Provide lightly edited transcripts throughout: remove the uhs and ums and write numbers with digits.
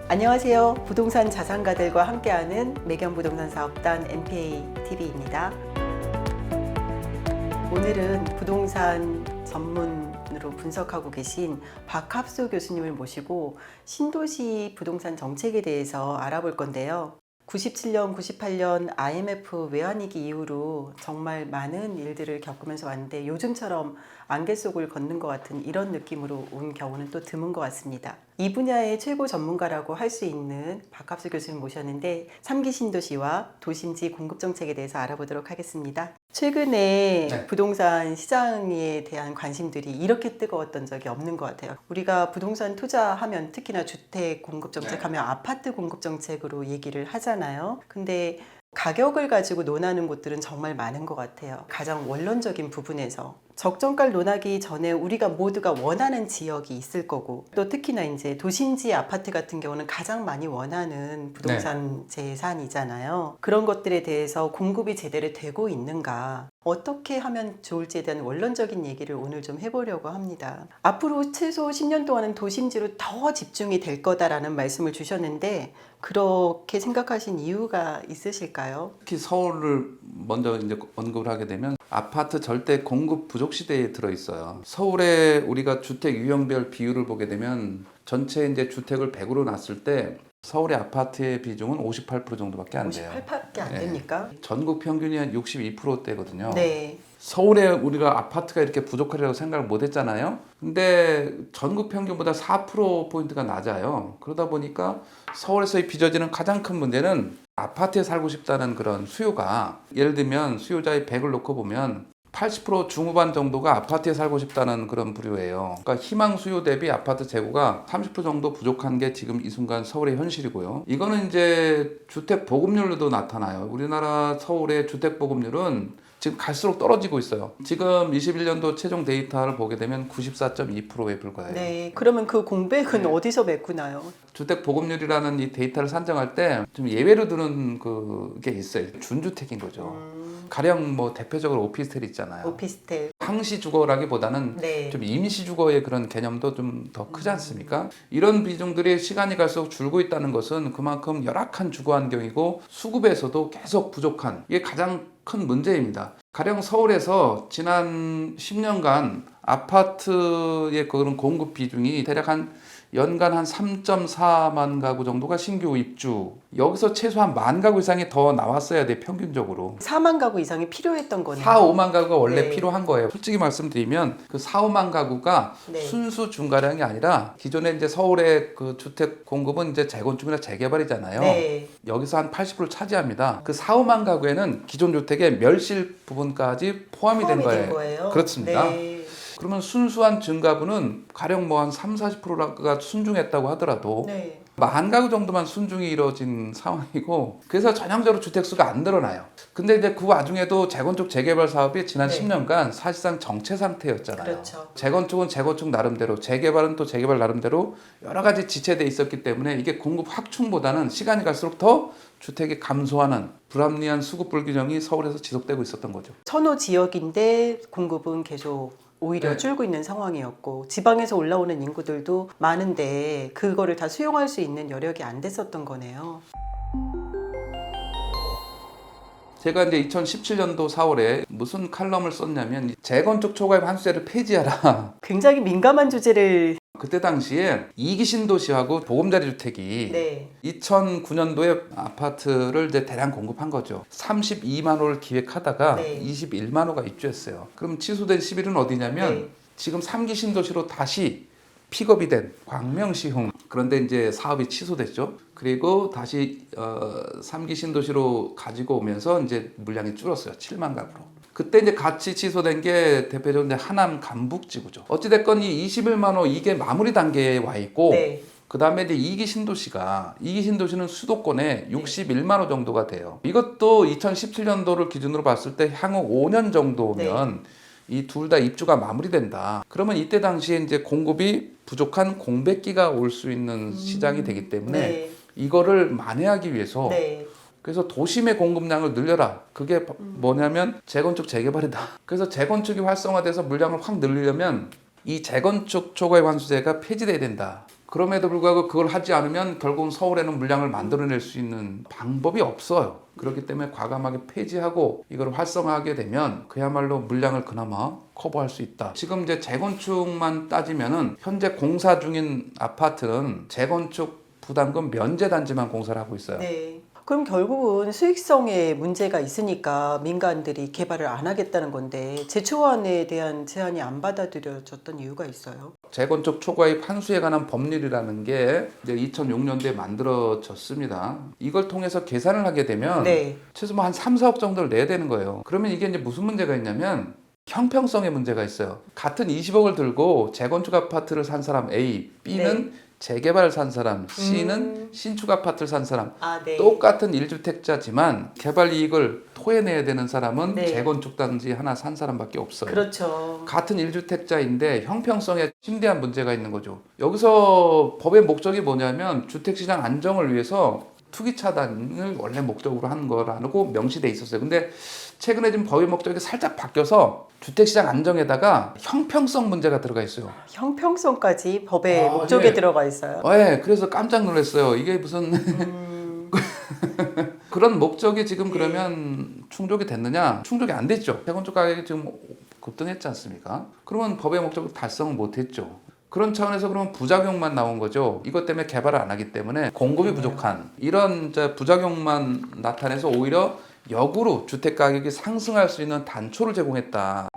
안녕하세요. 부동산 자산가들과 함께하는 매경부동산 사업단 MPATV입니다. 오늘은 부동산 전문으로 분석하고 계신 박합수 교수님을 모시고 신도시 부동산 정책에 대해서 알아볼 건데요. 97년, 98년 IMF 외환위기 이후로 정말 많은 일들을 겪으면서 왔는데 요즘처럼 안개 속을 걷는 것 같은 이런 느낌으로 온 경우는 또 드문 것 같습니다. 이 분야의 최고 전문가라고 할 수 있는 박합수 교수님 모셨는데 3기 신도시와 도심지 공급 정책에 대해서 알아보도록 하겠습니다. 최근에 부동산 시장에 대한 관심들이 이렇게 뜨거웠던 적이 없는 것 같아요. 우리가 부동산 투자하면 특히나 주택 공급 정책하면 아파트 공급 정책으로 얘기를 하잖아요. 근데 가격을 가지고 논하는 곳들은 정말 많은 것 같아요. 가장 원론적인 부분에서 적정가를 논하기 전에 우리가 모두가 원하는 지역이 있을 거고, 또 특히나 이제 도심지 아파트 같은 경우는 가장 많이 원하는 부동산 재산이잖아요. 그런 것들에 대해서 공급이 제대로 되고 있는가, 어떻게 하면 좋을지에 대한 원론적인 얘기를 오늘 좀 해보려고 합니다. 앞으로 최소 10년 동안은 도심지로 더 집중이 될 거다라는 말씀을 주셨는데 그렇게 생각하신 이유가 있으실까요? 특히 서울을 먼저 이제 언급을 하게 되면 아파트 절대 공급 부족 시대에 들어 있어요. 서울에 우리가 주택 유형별 비율을 보게 되면 전체 이제 주택을 100으로 놨을 때 서울의 아파트의 비중은 58% 정도밖에 안 돼요. 58밖에 안 됩니까? 전국 평균이 한 62%대거든요. 네. 서울에 우리가 아파트가 이렇게 부족하리라고 생각을 못 했잖아요. 근데 전국 평균보다 4%포인트가 낮아요. 그러다 보니까 서울에서의 빚어지는 가장 큰 문제는 아파트에 살고 싶다는 그런 수요가, 예를 들면 수요자의 100을 놓고 보면 80% 중후반 정도가 아파트에 살고 싶다는 그런 부류예요. 그러니까 희망 수요 대비 아파트 재고가 30% 정도 부족한 게 지금 이 순간 서울의 현실이고요. 이거는 이제 주택 보급률로도 나타나요. 우리나라 서울의 주택 보급률은 지금 갈수록 떨어지고 있어요. 지금 21년도 최종 데이터를 보게 되면 94.2%에 불과해요. 네. 그러면 그 공백은 어디서 메꾸나요? 주택 보급률이라는 이 데이터를 산정할 때 좀 예외로 두는 그게 있어요. 준주택인 거죠. 가령 뭐 대표적으로 오피스텔 있잖아요. 오피스텔. 항시 주거라기보다는 네. 좀 임시 주거의 그런 개념도 좀 더 크지 않습니까? 이런 비중들이 시간이 갈수록 줄고 있다는 것은 그만큼 열악한 주거 환경이고 수급에서도 계속 부족한, 이게 가장 큰 문제입니다. 가령 서울에서 지난 10년간 아파트의 그런 공급 비중이 대략 연간 한 3.4만 가구 정도가 신규 입주. 여기서 최소한 1만 가구 이상이 더 나왔어야 돼, 평균적으로. 4만 가구 이상이 필요했던 거네요. 4, 5만 가구가 원래 네. 필요한 거예요. 솔직히 말씀드리면 그 4, 5만 가구가 네. 순수 중가량이 아니라 기존에 이제 서울의 그 주택 공급은 이제 재건축이나 재개발이잖아요. 네. 여기서 한 80%를 차지합니다. 그 4, 5만 가구에는 기존 주택의 멸실 부분까지 포함이 된 거예요. 그렇습니다. 네. 그러면 순수한 증가분은 가령 뭐 한 3, 40%가 순중했다고 하더라도 네. 1만 가구 정도만 순중이 이루어진 상황이고, 그래서 전형적으로 주택수가 안 늘어나요. 근데 이제 그 와중에도 재건축 재개발 사업이 지난 네. 10년간 사실상 정체 상태였잖아요. 그렇죠. 재건축은 재건축 나름대로, 재개발은 또 재개발 나름대로 여러 가지 지체돼 있었기 때문에 이게 공급 확충보다는 시간이 갈수록 더 주택이 감소하는 불합리한 수급 불균형이 서울에서 지속되고 있었던 거죠. 천호 지역인데 공급은 계속 오히려 네. 줄고 있는 상황이었고, 지방에서 올라오는 인구들도 많은데 그거를 다 수용할 수 있는 여력이 안 됐었던 거네요. 제가 이제 2017년도 4월에 무슨 칼럼을 썼냐면 재건축 초과입 환수제를 폐지하라. 굉장히 민감한 주제를. 그때 당시에 2기 신도시하고 보금자리 주택이 네. 2009년도에 아파트를 이제 대량 공급한 거죠. 32만 호를 기획하다가 네. 21만 호가 입주했어요. 그럼 취소된 11은 어디냐면 네. 지금 3기 신도시로 다시 픽업이 된 광명시흥. 그런데 이제 사업이 취소됐죠. 그리고 다시 3기 신도시로 가지고 오면서 이제 물량이 줄었어요. 7만 가구로. 그때 이제 같이 취소된 게 대표적으로 이제 하남 간북지구죠. 어찌됐건 이 21만 호 이게 마무리 단계에 와 있고, 네. 그 다음에 이제 2기 신도시는 수도권에 61만 호 정도가 돼요. 이것도 2017년도를 기준으로 봤을 때 향후 5년 정도면 이 둘 다 입주가 마무리된다. 그러면 이때 당시에 이제 공급이 부족한 공백기가 올 수 있는 시장이 되기 때문에 네. 이거를 만회하기 위해서 네. 그래서 도심의 공급량을 늘려라. 그게 뭐냐면 재건축 재개발이다. 그래서 재건축이 활성화돼서 물량을 확 늘리려면 이 재건축 초과입 환수제가 폐지돼야 된다. 그럼에도 불구하고 그걸 하지 않으면 결국은 서울에는 물량을 만들어낼 수 있는 방법이 없어요. 그렇기 때문에 과감하게 폐지하고 이걸 활성화하게 되면 그야말로 물량을 그나마 커버할 수 있다. 지금 이제 재건축만 따지면은 현재 공사 중인 아파트는 재건축 부담금 면제 단지만 공사를 하고 있어요. 네. 그럼 결국은 수익성에 문제가 있으니까 민간들이 개발을 안 하겠다는 건데 재초안에 대한 제안이 안 받아들여졌던 이유가 있어요. 재건축 초과입 환수에 관한 법률이라는 게 이제 2006년도에 만들어졌습니다. 이걸 통해서 계산을 하게 되면 네. 최소 한 3, 4억 정도를 내야 되는 거예요. 그러면 이게 이제 무슨 문제가 있냐면 형평성의 문제가 있어요. 같은 20억을 들고 재건축 아파트를 산 사람 A, B는 재개발 산 사람, C는 신축 아파트를 산 사람. 아, 네. 똑같은 1주택자지만 개발 이익을 토해내야 되는 사람은 네. 재건축 단지 하나 산 사람밖에 없어요. 그렇죠. 같은 1주택자인데 형평성에 심대한 문제가 있는 거죠. 여기서 법의 목적이 뭐냐면 주택시장 안정을 위해서 투기 차단을 원래 목적으로 하는 거라고 명시돼 있었어요. 근데 최근에 지금 법의 목적이 살짝 바뀌어서 주택시장 안정에다가 형평성 문제가 들어가 있어요. 형평성까지 법의 아, 목적에 예. 들어가 있어요. 네, 그래서 깜짝 놀랐어요. 이게 무슨 그런 목적이 지금 그러면 충족이 됐느냐? 충족이 안 됐죠. 재건축 가격이 지금 급등했지 않습니까? 그러면 법의 목적을 달성을 못했죠. 그런 차원에서 그러면 부작용만 나온 거죠. 이것 때문에 개발을 안 하기 때문에 공급이 부족한 이런 이제 부작용만 나타내서 오히려 역으로 주택 가격이 상승할 수 있는 단초를 제공했다.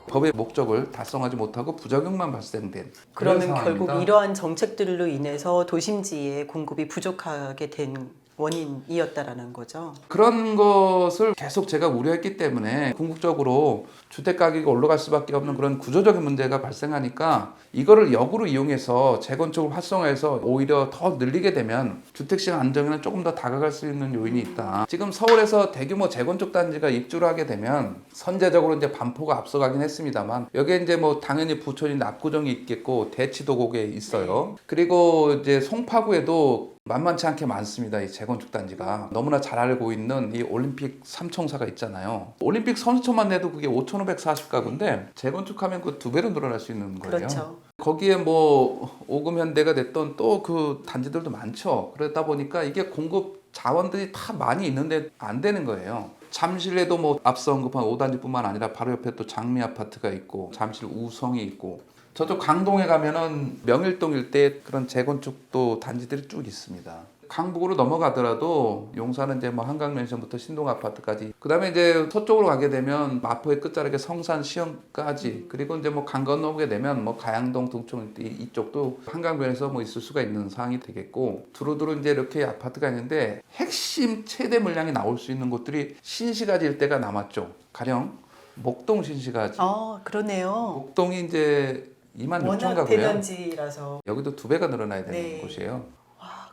법의 목적을 달성하지 못하고 부작용만 발생된 그런 그러면 상황입니다. 결국 이러한 정책들로 인해서 도심지의 공급이 부족하게 된 원인이었다라는 거죠. 그런 것을 계속 제가 우려했기 때문에 궁극적으로 주택 가격이 올라갈 수밖에 없는 그런 구조적인 문제가 발생하니까 이거를 역으로 이용해서 재건축을 활성화해서 오히려 더 늘리게 되면 주택시장 안정에는 조금 더 다가갈 수 있는 요인이 있다. 지금 서울에서 대규모 재건축 단지가 입주를 하게 되면 선제적으로 이제 반포가 앞서가긴 했습니다만 여기에 이제 뭐 당연히 부천이 압구정이 있겠고 대치도 거기에 있어요. 그리고 이제 송파구에도 만만치 않게 많습니다. 이 재건축 단지가 너무나 잘 알고 있는 이 올림픽 삼총사가 있잖아요. 올림픽 선수촌만 내도 그게 5,540가구인데 재건축하면 그 2배로 늘어날 수 있는 거예요. 그렇죠. 거기에 뭐 오금현대가 됐던 또 그 단지들도 많죠. 그러다 보니까 이게 공급 자원들이 다 많이 있는데 안 되는 거예요. 잠실에도 뭐 앞서 언급한 5단지뿐만 아니라 바로 옆에 또 장미 아파트가 있고 잠실 우성이 있고 저쪽 강동에 가면은 명일동 일대에 그런 재건축도 단지들이 쭉 있습니다. 강북으로 넘어가더라도 용산은 이제 뭐 한강맨션부터 신동 아파트까지 그다음에 이제 서쪽으로 가게 되면 마포의 끝자락에 성산 시흥까지 그리고 이제 뭐 강 건너오게 되면 뭐 가양동 동촌 이쪽도 한강변에서 뭐 있을 수가 있는 상황이 되겠고 두루두루 이제 이렇게 아파트가 있는데 핵심 최대 물량이 나올 수 있는 곳들이 신시가지 일대가 남았죠. 가령 목동 신시가지. 그러네요. 목동이 이제 26,000 워낙 가구예요. 대단지라서 여기도 2배가 늘어나야 되는 네. 곳이에요.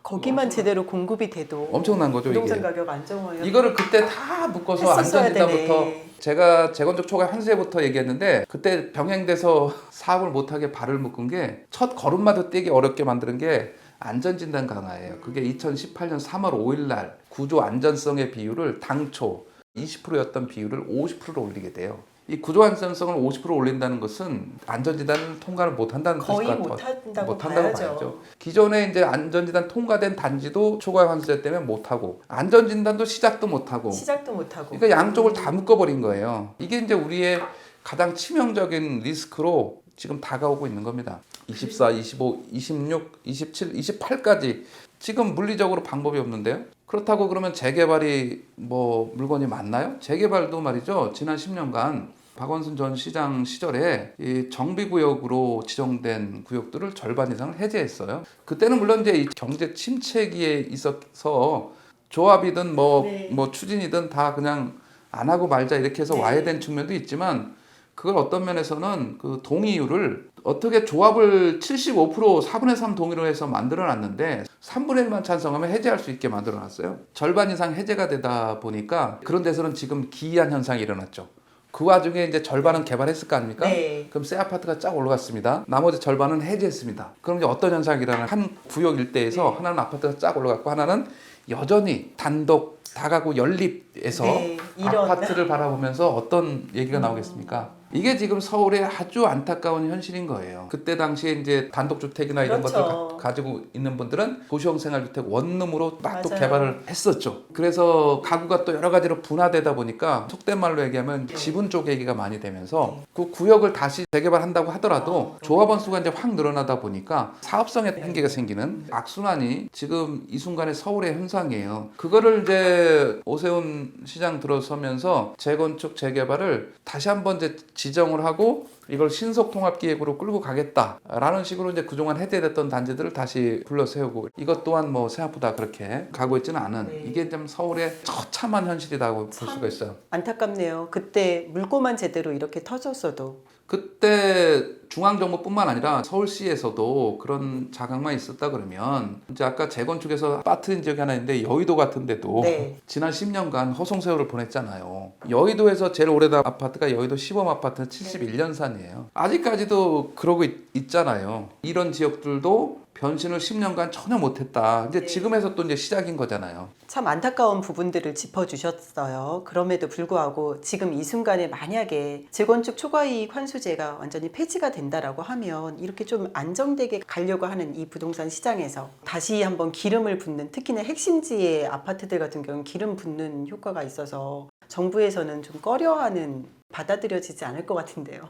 거기만 제대로 공급이 돼도 엄청난 거죠, 부동산 이게. 가격 안정화에 이거를 그때 다 묶어서 했었어야 안전진단부터 되네. 제가 재건축 초과 환수제부터 얘기했는데 그때 병행돼서 사업을 못하게 발을 묶은 게 첫 걸음마도 떼기 어렵게 만드는 게 안전진단 강화예요. 그게 2018년 3월 5일 날 구조 안전성의 비율을 당초 20%였던 비율을 50%로 올리게 돼요. 이 구조 안전성을 50% 올린다는 것은 안전진단을 통과를 못한다는 거의 뜻과 못한다고 못한다고 봐야죠. 봐야죠. 기존에 이제 안전진단 통과된 단지도 초과 환수제 때문에 못하고 안전진단도 시작도 못하고 시작도 못하고. 그러니까 양쪽을 다 묶어버린 거예요. 이게 이제 우리의 가장 치명적인 리스크로 지금 다가오고 있는 겁니다. 24, 25, 26, 27, 28까지 지금 물리적으로 방법이 없는데요. 그렇다고 그러면 재개발이 뭐 물건이 맞나요? 재개발도 말이죠. 지난 10년간 박원순 전 시장 시절에 이 정비구역으로 지정된 구역들을 절반 이상을 해제했어요. 그때는 물론 이제 이 경제 침체기에 있어서 조합이든 뭐 추진이든 다 그냥 안 하고 말자 이렇게 해서 와야 된 측면도 있지만 그걸 어떤 면에서는 그 동의율을 어떻게 조합을 75% 4분의 3 동의로 해서 만들어 놨는데 3분의 1만 찬성하면 해제할 수 있게 만들어 놨어요. 절반 이상 해제가 되다 보니까 그런 데서는 지금 기이한 현상이 일어났죠. 그 와중에 이제 절반은 개발했을 거 아닙니까? 네. 그럼 새 아파트가 쫙 올라갔습니다. 나머지 절반은 해제했습니다. 그럼 이제 어떤 현상이 일어나요? 한 구역 일대에서 하나는 아파트가 쫙 올라갔고 하나는 여전히 단독 다가구 연립에서 네, 이런. 아파트를 바라보면서 어떤 얘기가 나오겠습니까? 이게 지금 서울의 아주 안타까운 현실인 거예요. 그때 당시에 이제 단독주택이나 이런 그렇죠. 것들 가지고 있는 분들은 도시형 생활주택 원룸으로 막 또 맞아요. 개발을 했었죠. 그래서 가구가 또 여러 가지로 분화되다 보니까 속된 말로 얘기하면 지분 쪼개기가 많이 되면서 그 구역을 다시 재개발한다고 하더라도 조합원 수가 이제 확 늘어나다 보니까 사업성에 한계가 생기는 악순환이 지금 이 순간의 서울의 현상이에요. 그거를 이제 오세훈 시장 들어서면서 재건축 재개발을 다시 한번 이제 지정을 하고 이걸 신속통합기획으로 끌고 가겠다라는 식으로 이제 그동안 해제됐던 단지들을 다시 불러세우고 이것 또한 뭐 생각보다 그렇게 가고 있지는 않은 이게 좀 서울의 처참한 현실이라고 볼 수가 있어요. 안타깝네요. 그때 물꼬만 제대로 이렇게 터졌어도. 그때 중앙정부뿐만 아니라 서울시에서도 그런 자각만 있었다 그러면 이제 아까 재건축에서 빠뜨린 지역이 하나 있는데 여의도 같은 데도 네. 지난 10년간 허송세월을 보냈잖아요. 여의도에서 제일 오래된 아파트가 여의도 시범 아파트는 71년산이에요. 아직까지도 그러고 있잖아요. 이런 지역들도 변신을 10년간 전혀 못했다. 이제 지금에서 또 이제 시작인 거잖아요. 참 안타까운 부분들을 짚어주셨어요. 그럼에도 불구하고 지금 이 순간에 만약에 재건축 초과이익 환수제가 완전히 폐지가 된다라고 하면 이렇게 좀 안정되게 가려고 하는 이 부동산 시장에서 다시 한번 기름을 붓는, 특히나 핵심지의 아파트들 같은 경우는 기름 붓는 효과가 있어서 정부에서는 좀 꺼려하는, 받아들여지지 않을 것 같은데요.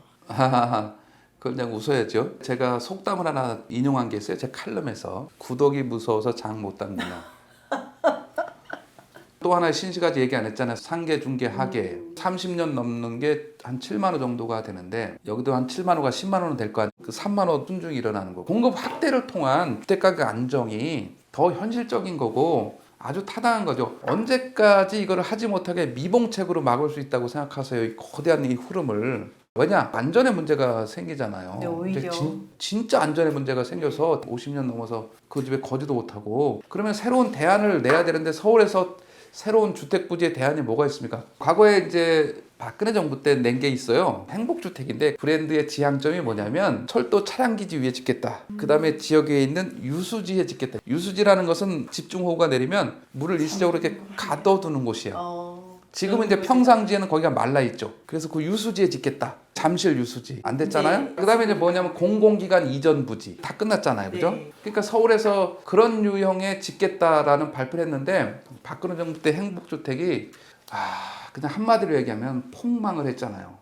그걸 그냥 웃어야죠. 제가 속담을 하나 인용한 게 있어요. 제 칼럼에서 구독이 무서워서 장 못 담그나. 또 하나의 신시가지 얘기 안 했잖아요. 상계, 중개, 하계. 30년 넘는 게 한 7만 원 정도가 되는데 여기도 한 7만 원과 10만 원은 될 거 아니에요. 그 3만 원 순중이 일어나는 거. 공급 확대를 통한 주택가격 안정이 더 현실적인 거고 아주 타당한 거죠. 언제까지 이걸 하지 못하게 미봉책으로 막을 수 있다고 생각하세요? 이 거대한 이 흐름을. 왜냐? 안전에 문제가 생기잖아요. 네, 오히려. 이제 진짜 안전에 문제가 생겨서 50년 넘어서 그 집에 거주도 못하고 그러면 새로운 대안을 내야 되는데 서울에서 새로운 주택 부지의 대안이 뭐가 있습니까? 과거에 이제 박근혜 정부 때 낸 게 있어요. 행복주택인데 브랜드의 지향점이 뭐냐면 철도 차량기지 위에 짓겠다. 그 다음에 지역에 있는 유수지에 짓겠다. 유수지라는 것은 집중호우가 내리면 물을 일시적으로 이렇게 가둬두는 곳이에요. 지금은 이제 평상지에는 거기가 말라있죠. 그래서 그 유수지에 짓겠다. 잠실 유수지. 안 됐잖아요? 네. 그 다음에 이제 뭐냐면 공공기관 이전 부지. 다 끝났잖아요. 그죠? 네. 그러니까 서울에서 그런 유형의 짓겠다라는 발표를 했는데 박근혜 정부 때 행복주택이 그냥 한마디로 얘기하면 폭망을 했잖아요.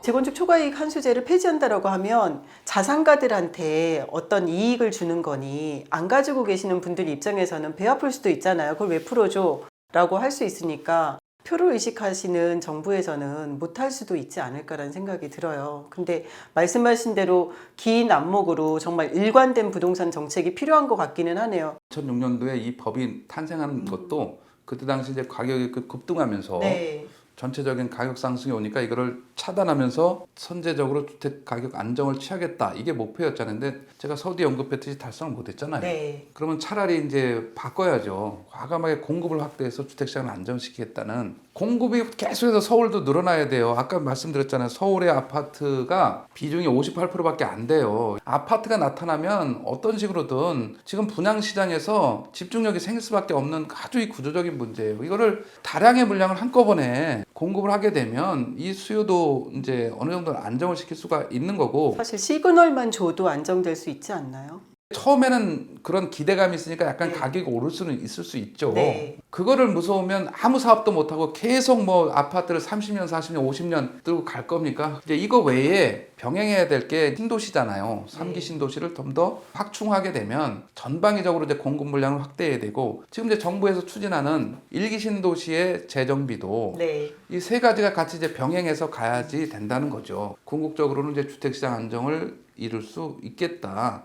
재건축 초과이익 환수제를 폐지한다라고 하면 자산가들한테 어떤 이익을 주는 거니 안 가지고 계시는 분들 입장에서는 배 아플 수도 있잖아요. 그걸 왜 풀어줘? 라고 할 수 있으니까 표를 의식하시는 정부에서는 못할 수도 있지 않을까라는 생각이 들어요. 근데 말씀하신 대로 긴 안목으로 정말 일관된 부동산 정책이 필요한 것 같기는 하네요. 2006년도에 이 법이 탄생한 것도 그때 당시 이제 가격이 급등하면서 네. 전체적인 가격 상승이 오니까 이거를 차단하면서 선제적으로 주택 가격 안정을 취하겠다. 이게 목표였잖아요. 근데 제가 서두에 언급했듯이 달성을 못했잖아요. 네. 그러면 차라리 이제 바꿔야죠. 과감하게 공급을 확대해서 주택시장을 안정시키겠다는 공급이 계속해서 서울도 늘어나야 돼요. 아까 말씀드렸잖아요. 서울의 아파트가 비중이 58%밖에 안 돼요. 아파트가 나타나면 어떤 식으로든 지금 분양시장에서 집중력이 생길 수밖에 없는 아주 이 구조적인 문제예요. 이거를 다량의 물량을 한꺼번에 공급을 하게 되면 이 수요도 이제 어느 정도 안정을 시킬 수가 있는 거고 사실 시그널만 줘도 안정될 수 있지 않나요? 처음에는 그런 기대감이 있으니까 약간 네. 가격이 오를 수는 있을 수 있죠. 네. 그거를 무서우면 아무 사업도 못하고 계속 뭐 아파트를 30년, 40년, 50년 들고 갈 겁니까? 이제 이거 외에 병행해야 될 게 신도시잖아요. 3기 신도시를 좀 더 확충하게 되면 전방위적으로 이제 공급 물량을 확대해야 되고 지금 이제 정부에서 추진하는 1기 신도시의 재정비도 네. 이 세 가지가 같이 이제 병행해서 가야지 된다는 거죠. 궁극적으로는 이제 주택시장 안정을 이룰 수 있겠다.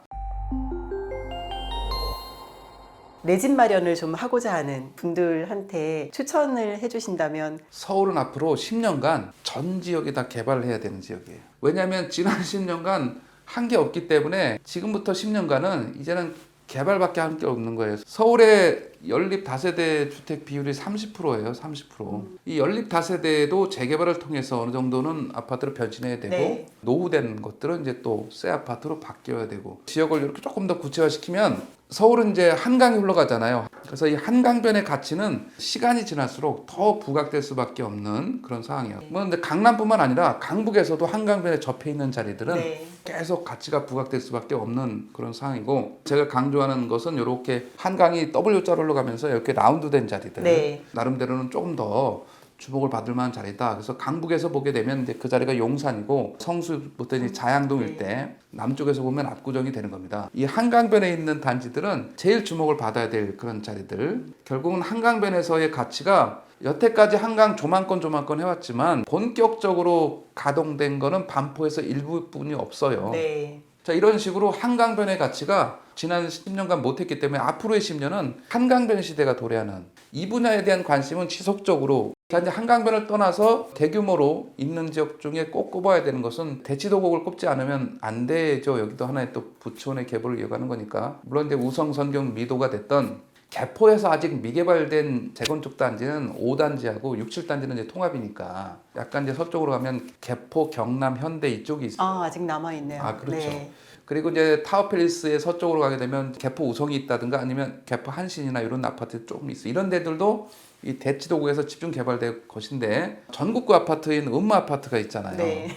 내 집 마련을 좀 하고자 하는 분들한테 추천을 해주신다면 서울은 앞으로 10년간 전 지역이 다 개발을 해야 되는 지역이에요. 왜냐하면 지난 10년간 한 게 없기 때문에 지금부터 10년간은 이제는 개발밖에 할 게 없는 거예요. 서울의 연립 다세대 주택 비율이 30%예요. 30%. 이 연립 다세대도 재개발을 통해서 어느 정도는 아파트로 변신해야 되고 네. 노후된 것들은 이제 또 새 아파트로 바뀌어야 되고 지역을 이렇게 조금 더 구체화시키면 서울은 이제 한강이 흘러가잖아요. 그래서 이 한강변의 가치는 시간이 지날수록 더 부각될 수밖에 없는 그런 상황이에요. 뭐 근데 강남뿐만 아니라 강북에서도 한강변에 접해 있는 자리들은 네. 계속 가치가 부각될 수밖에 없는 그런 상황이고 제가 강조하는 것은 이렇게 한강이 W자로 흘러가면서 이렇게 라운드된 자리들 네. 나름대로는 조금 더 주목을 받을 만한 자리다. 그래서 강북에서 보게 되면 이제 그 자리가 용산이고 성수부터 이제 자양동 일대 남쪽에서 보면 압구정이 되는 겁니다. 이 한강변에 있는 단지들은 제일 주목을 받아야 될 그런 자리들. 결국은 한강변에서의 가치가 여태까지 한강 조망권 해왔지만 본격적으로 가동된 거는 반포에서 일부분이 없어요. 네. 자, 이런 식으로 한강변의 가치가 지난 10년간 못했기 때문에 앞으로의 10년은 한강변 시대가 도래하는 이 분야에 대한 관심은 지속적으로 자, 이제 한강변을 떠나서 대규모로 있는 지역 중에 꼭 꼽아야 되는 것은 대치도곡을 꼽지 않으면 안 되죠. 여기도 하나의 또 부촌의 계보를 이어가는 거니까. 물론 이제 우성, 선경, 미도가 됐던 개포에서 아직 미개발된 재건축 단지는 5단지하고 6, 7단지는 이제 통합이니까 약간 이제 서쪽으로 가면 개포, 경남, 현대 이쪽이 있어요. 아직 남아 있네요. 아, 그렇죠. 네. 그리고 이제 타워팰리스의 서쪽으로 가게 되면 개포 우성이 있다든가 아니면 개포 한신이나 이런 아파트 조금 있어. 이런 데들도 이 대치도구에서 집중 개발될 것인데 전국구 아파트인 음마 아파트가 있잖아요. 네.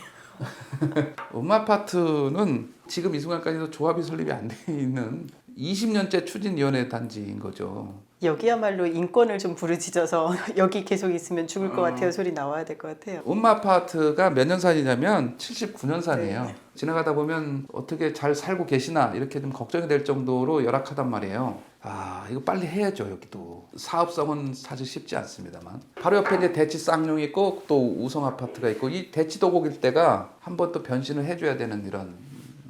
음마 아파트는 지금 이 순간까지도 조합이 설립이 안 돼 있는 20년째 추진위원회 단지인 거죠. 여기야말로 인권을 좀 부르짖어서 여기 계속 있으면 죽을 것 같아요 소리 나와야 될 것 같아요. 음마 아파트가 몇 년산이냐면 79년산이에요. 네. 지나가다 보면 어떻게 잘 살고 계시나 이렇게 좀 걱정이 될 정도로 열악하단 말이에요. 아, 이거 빨리 해야죠. 여기도 사업성은 사실 쉽지 않습니다만 바로 옆에 이제 대치 쌍용이 있고 또 우성 아파트가 있고 이 대치도곡 일대가 한 번 또 변신을 해줘야 되는 이런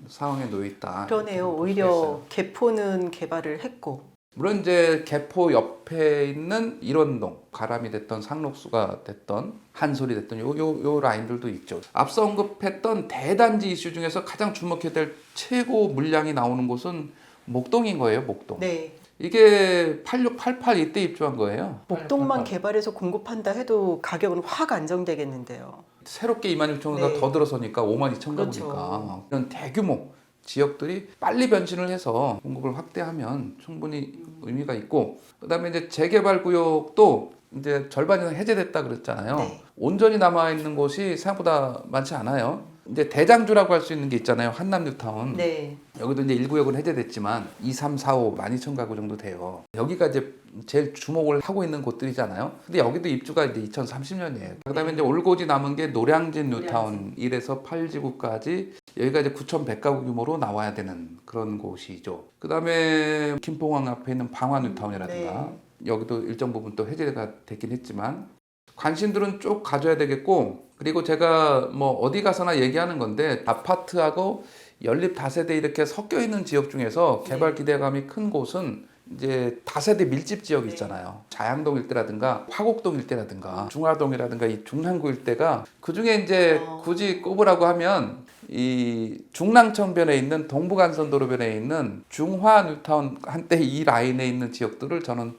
상황에 놓여 있다. 그러네요. 이렇게 볼 수가 오히려 있어요. 개포는 개발을 했고 물론 이제 개포 옆에 있는 일원동 가람이 됐던 상록수가 됐던 한솔이 됐던 요 라인들도 있죠. 앞서 언급했던 대단지 이슈 중에서 가장 주목해야 될 최고 물량이 나오는 곳은 목동인 거예요. 목동. 네. 이게 8688 이때 입주한 거예요. 목동만 8888. 개발해서 공급한다 해도 가격은 확 안정되겠는데요. 새롭게 26,000가가 네. 더 들어서니까 52,000가니까 그렇죠. 이런 대규모 지역들이 빨리 변신을 해서 공급을 확대하면 충분히 의미가 있고 그다음에 이제 재개발 구역도 이제 절반 이상 해제됐다 그랬잖아요. 네. 온전히 남아 있는 곳이 생각보다 많지 않아요. 이제 대장주라고 할 수 있는 게 있잖아요. 한남 뉴타운. 네. 여기도 이제 1구역은 해제됐지만 2, 3, 4, 5 12,000가구 정도 돼요. 여기가 이제 제일 주목을 하고 있는 곳들이잖아요. 근데 여기도 입주가 이제 2030년이에요. 그다음에 이제 올고지 남은 게 노량진 뉴타운 1에서 8지구까지 여기가 이제 9,100가구 규모로 나와야 되는 그런 곳이죠. 그다음에 김포항 앞에 있는 방화 뉴타운이라든가 네. 여기도 일정 부분 또 해제가 됐긴 했지만 관심들은 쭉 가져야 되겠고 그리고 제가 뭐 어디 가서나 얘기하는 건데 아파트하고 연립 다세대 이렇게 섞여 있는 지역 중에서 개발 기대감이 큰 곳은 이제 다세대 밀집 지역이 있잖아요. 자양동 일대라든가 화곡동 일대라든가 중화동이라든가 이 중랑구 일대가 그 중에 이제 굳이 꼽으라고 하면 이 중랑천변에 있는 동부간선도로변에 있는 중화 뉴타운 한때 이 라인에 있는 지역들을 저는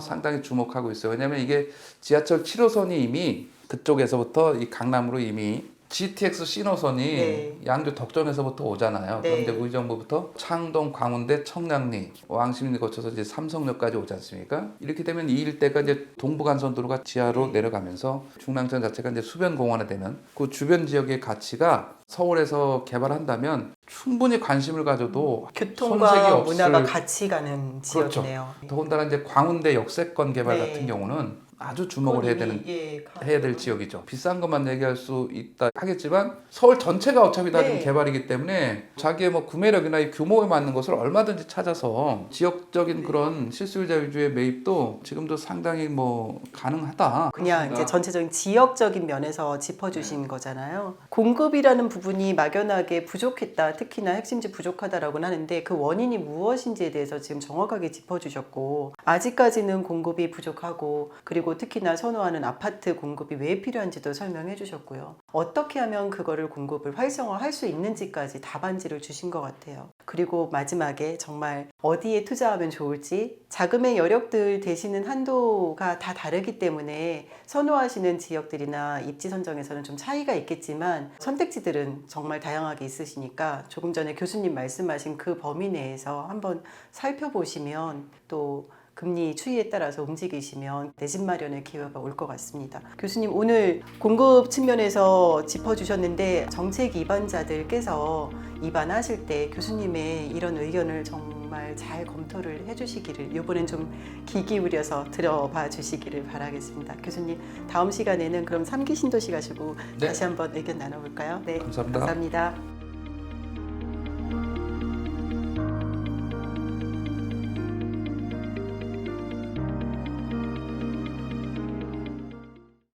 상당히 주목하고 있어요. 왜냐하면 이게 지하철 7호선이 이미 그쪽에서부터 이 강남으로 이미 GTX 신호선이 네. 양주 덕정에서부터 오잖아요. 네. 그런데 우리 정부부터 창동, 광운대, 청량리, 왕십리 거쳐서 이제 삼성역까지 오지 않습니까? 이렇게 되면 이 일대가 이제 동부간선도로가 지하로 내려가면서 중랑천 자체가 이제 수변공원화 되는 그 주변 지역의 가치가 서울에서 개발한다면 충분히 관심을 가져도 손색이 교통과 없을 문화가 같이 가는 그렇죠. 지역이네요. 더군다나 이제 광운대 역세권 개발 네. 같은 경우는 아주 주목을 해야 되는 해야 될 지역이죠. 비싼 것만 얘기할 수 있다 하겠지만 서울 전체가 어차피 다 지금 네. 개발이기 때문에 자기의 뭐 구매력이나 이 규모에 맞는 것을 얼마든지 찾아서 지역적인 그런 실수요자 위주의 매입도 지금도 상당히 뭐 가능하다. 그냥 그렇습니다. 이제 전체적인 지역적인 면에서 짚어주신 거잖아요. 공급이라는 부분이 막연하게 부족했다, 특히나 핵심지 부족하다라고는 하는데 그 원인이 무엇인지에 대해서 지금 정확하게 짚어주셨고 아직까지는 공급이 부족하고 그리고 그리고 특히나 선호하는 아파트 공급이 왜 필요한지도 설명해 주셨고요. 어떻게 하면 그거를 공급을 활성화할 수 있는지까지 답안지를 주신 것 같아요. 그리고 마지막에 정말 어디에 투자하면 좋을지, 자금의 여력들 되시는 한도가 다 다르기 때문에 선호하시는 지역들이나 입지 선정에서는 좀 차이가 있겠지만 선택지들은 정말 다양하게 있으시니까 조금 전에 교수님 말씀하신 그 범위 내에서 한번 살펴보시면 또 금리 추이에 따라서 움직이시면 내 집 마련의 기회가 올 것 같습니다. 교수님 오늘 공급 측면에서 짚어주셨는데 정책 입안자들께서 입안하실 때 교수님의 이런 의견을 정말 잘 검토를 해주시기를, 이번엔 좀 귀 기울여서 들어봐 주시기를 바라겠습니다. 교수님 다음 시간에는 그럼 3기 신도시 가시고 네. 다시 한번 의견 나눠볼까요? 네, 감사합니다. 감사합니다.